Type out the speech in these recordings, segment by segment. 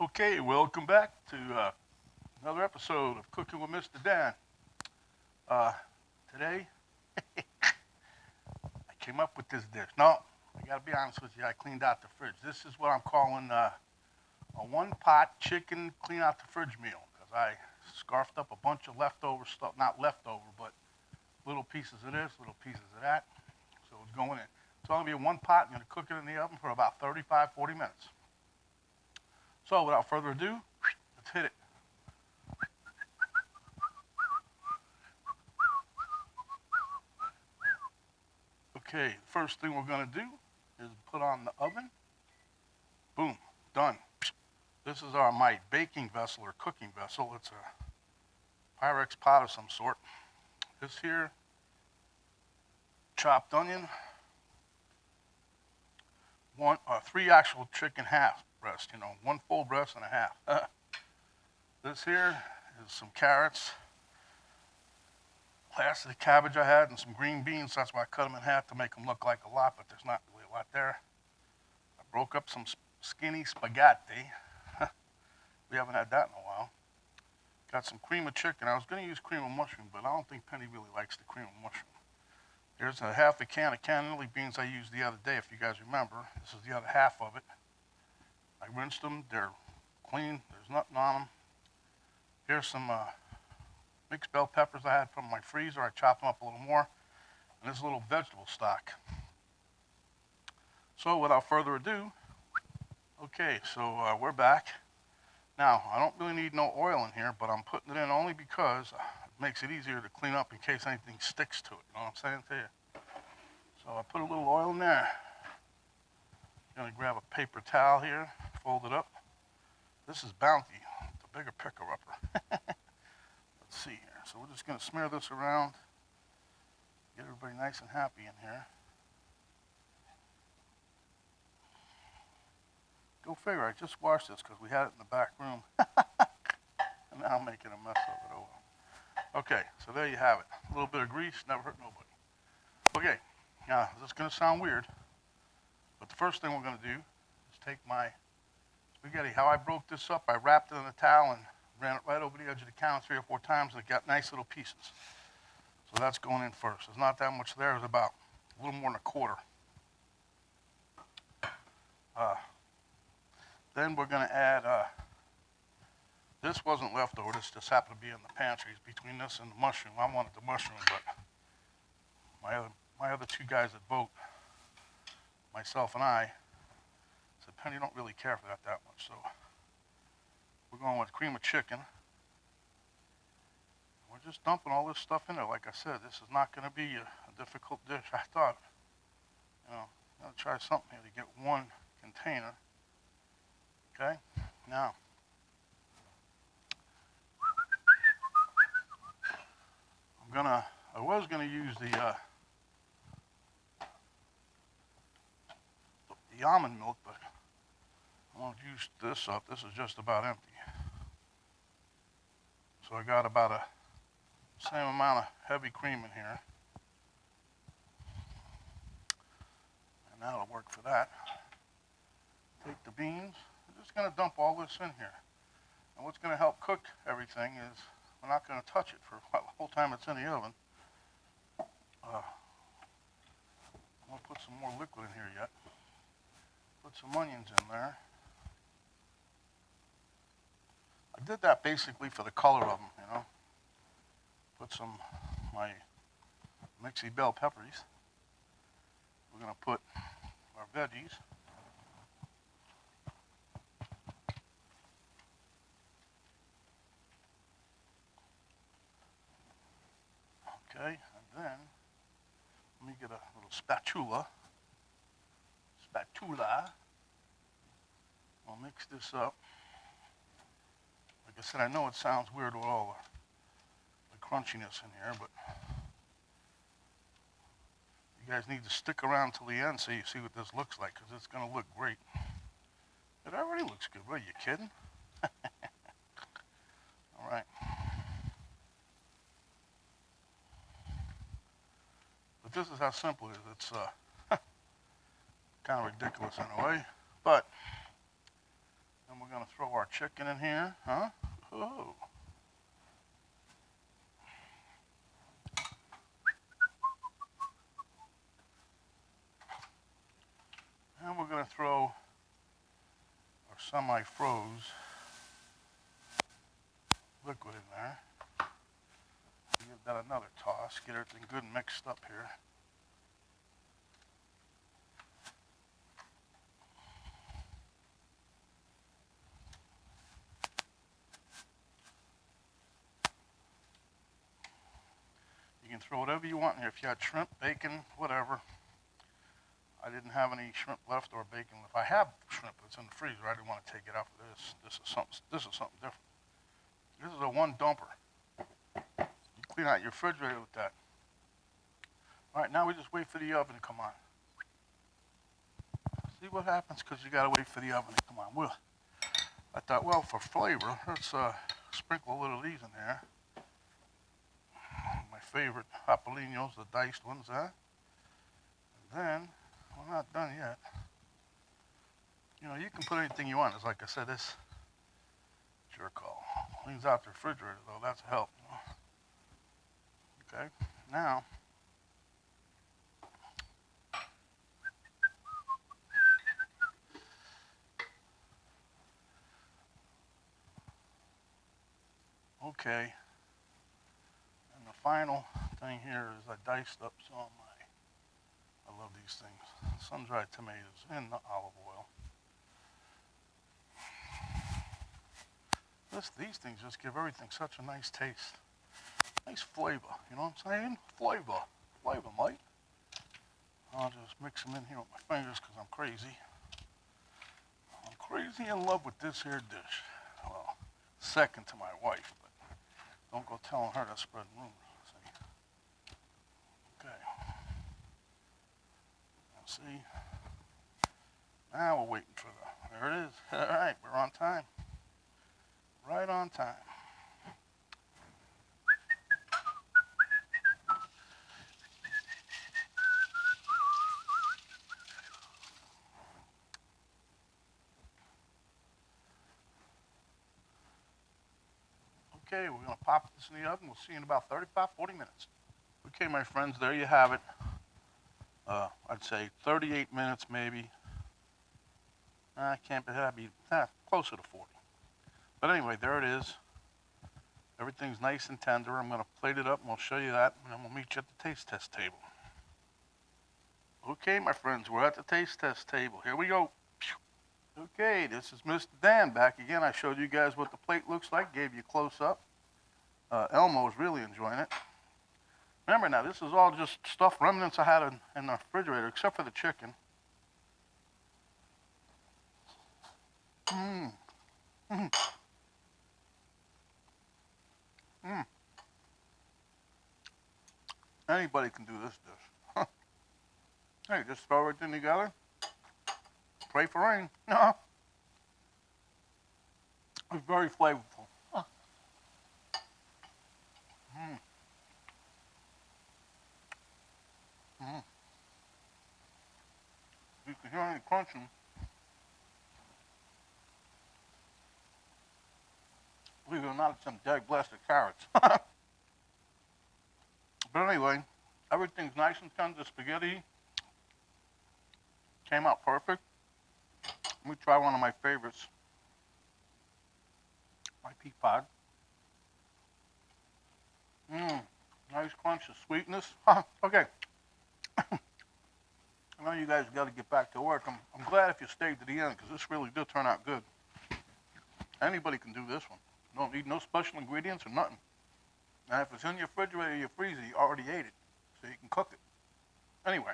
Okay, welcome back to another episode of Cooking with Mr. Dan. Uh, Today, I came up with this dish. No, I gotta be honest with you, I cleaned out the fridge. This is what I'm calling a one-pot chicken clean out the fridge meal because I scarfed up a bunch of leftover stuff, not leftover, but little pieces of this, little pieces of that. So it's going in. It's only be one pot. I'm gonna cook it in the oven for about 35, 40 minutes. So without further ado, let's hit it. Okay, the first thing we're gonna do is put on the oven. Boom, done. This is my baking vessel or cooking vessel. It's a Pyrex pot of some sort. This here, chopped onion, three actual chicken half breast. One full breast and a half. This here is some carrots, plastic cabbage I had, and some green beans. That's why I cut them in half to make them look like a lot, but there's not really a lot there. I broke up some skinny spaghetti. We haven't had that in a while. Got some cream of chicken. I was going to use cream of mushroom, but I don't think Penny really likes the cream of mushroom. Here's a half a can of cannellini beans I used the other day, if you guys remember. This is the other half of it. I rinsed them. They're clean. There's nothing on them. Here's some mixed bell peppers I had from my freezer. I chopped them up a little more. And this little vegetable stock. So without further ado, okay, so we're back. Now, I don't really need no oil in here, but I'm putting it in only because it makes it easier to clean up in case anything sticks to it. You know what I'm saying to you? So I put a little oil in there. I'm gonna grab a paper towel here, fold it up. This is Bounty, the bigger picker-upper. Let's see here. So we're just gonna smear this around, get everybody nice and happy in here. Go figure, I just washed this because we had it in the back room. And now I'm making a mess of it. Okay, so there you have it. A little bit of grease, never hurt nobody. Okay, now this is going to sound weird, but the first thing we're going to do is take my spaghetti. How I broke this up, I wrapped it in a towel and ran it right over the edge of the counter 3 or 4 times, and it got nice little pieces. So that's going in first. There's not that much there. It's about a little more than a quarter. Then we're going to add, this wasn't leftover, this just happened to be in the pantry. It's between this and the mushroom. I wanted the mushroom, but my other 2 guys that vote, myself and I, said, Penny, don't really care for that much. So we're going with cream of chicken. We're just dumping all this stuff in there. Like I said, this is not going to be a difficult dish. I thought, I'm going to try something here to get one container. Okay, now, I was gonna use the almond milk, but I won't use this up. This is just about empty. So I got about a same amount of heavy cream in here. And that'll work for that. Take the beans. I'm just going to dump all this in here. And what's going to help cook everything is we're not going to touch it for the whole time it's in the oven. I'm going to put some more liquid in here yet. Put some onions in there. I did that basically for the color of them, Put some my mixy bell peppers. We're going to put our veggies. Okay, and then let me get a little spatula. I'll mix this up. Like I said, I know it sounds weird with all the crunchiness in here, but you guys need to stick around till the end so you see what this looks like, because it's going to look great. It already looks good. What, are you kidding? All right. But this is how simple it is. It's kind of ridiculous in a way, but then we're going gonna throw our chicken in here, huh? Oh. And we're gonna throw our semi-froze liquid in there. Give that another toss, get everything good and mixed up here. You can throw whatever you want in here. If you had shrimp, bacon, whatever. I didn't have any shrimp left or bacon. If I have shrimp that's in the freezer, I didn't want to take it out for this. This is something different. This is a one dumper. You clean out your refrigerator with that. All right, now we just wait for the oven to come on. See what happens because you got to wait for the oven to come on. Well, I thought, well, for flavor, let's sprinkle a little of these in there. My favorite jalapenos, the diced ones, huh? And then, we're not done yet. You know, you can put anything you want. It's like I said, this, it's your call. Cleans out the refrigerator, though. That's a help. You know? Okay, now, okay. And the final thing here is I diced up some of my, I love these things, sun-dried tomatoes in the olive oil. These things just give everything such a nice taste. Nice flavor, you know what I'm saying? Flavor, Mike. I'll just mix them in here with my fingers because I'm crazy. I'm crazy in love with this here dish. Well, second to my wife, but don't go telling her to spread rumors. See? Okay. Let's see. Now we're waiting for there it is. All right, we're on time. Right on time. Okay, we're gonna pop this in the oven. We'll see you in about 35, 40 minutes. Okay, my friends, there you have it. I'd say 38 minutes maybe. I can't be happy. Closer to 40. But anyway, there it is. Everything's nice and tender. I'm gonna plate it up and we'll show you that, and then we'll meet you at the taste test table. Okay, my friends, we're at the taste test table. Here we go. Okay, this is Mr. Dan back again. I showed you guys what the plate looks like, gave you a close-up. Elmo's really enjoying it. Remember now, this is all just stuff, remnants I had in the refrigerator, except for the chicken. Mmm. Mmm. Mmm. Anybody can do this dish. Hey, just throw everything together. Pray for rain. It's very flavorful. Mmm. Mmm. You can hear any crunching. Believe it or not, it's some dead blasted carrots. But anyway, everything's nice and tender. Spaghetti came out perfect. Let me try one of my favorites. My pea pod. Mmm. Nice crunch of sweetness. Okay. I know you guys got to get back to work. I'm glad if you stayed to the end because this really did turn out good. Anybody can do this one. You don't need no special ingredients or nothing. And if it's in your refrigerator or your freezer, you already ate it, so you can cook it. Anyway,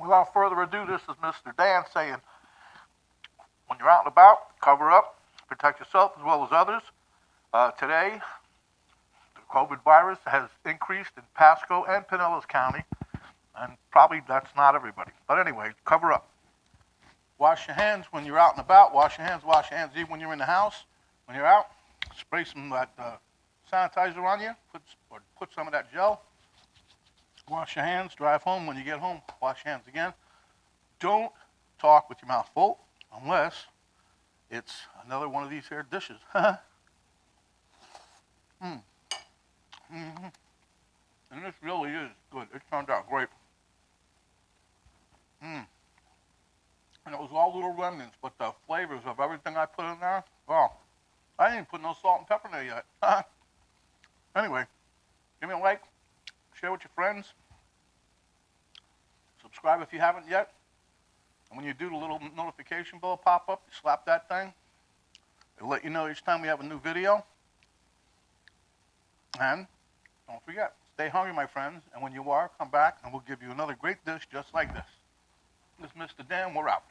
without further ado, this is Mr. Dan saying, when you're out and about, cover up, protect yourself as well as others. Today, the COVID virus has increased in Pasco and Pinellas County, and probably that's not everybody. But anyway, cover up. Wash your hands when you're out and about. Wash your hands even when you're in the house. When you're out, spray some of that sanitizer on you, put some of that gel. Wash your hands, drive home. When you get home, wash your hands again. Don't talk with your mouth full unless It's another one of these here dishes. mm. Mm-hmm. And this really is good. It turned out great. Mm. And it was all little remnants, but the flavors of everything I put in there, well, I didn't put no salt and pepper in there yet. Anyway, give me a like, share with your friends, subscribe if you haven't yet. And when you do, the little notification bell pop up, you slap that thing. It'll let you know each time we have a new video. And don't forget, stay hungry, my friends. And when you are, come back and we'll give you another great dish just like this. This is Mr. Dan. We're out.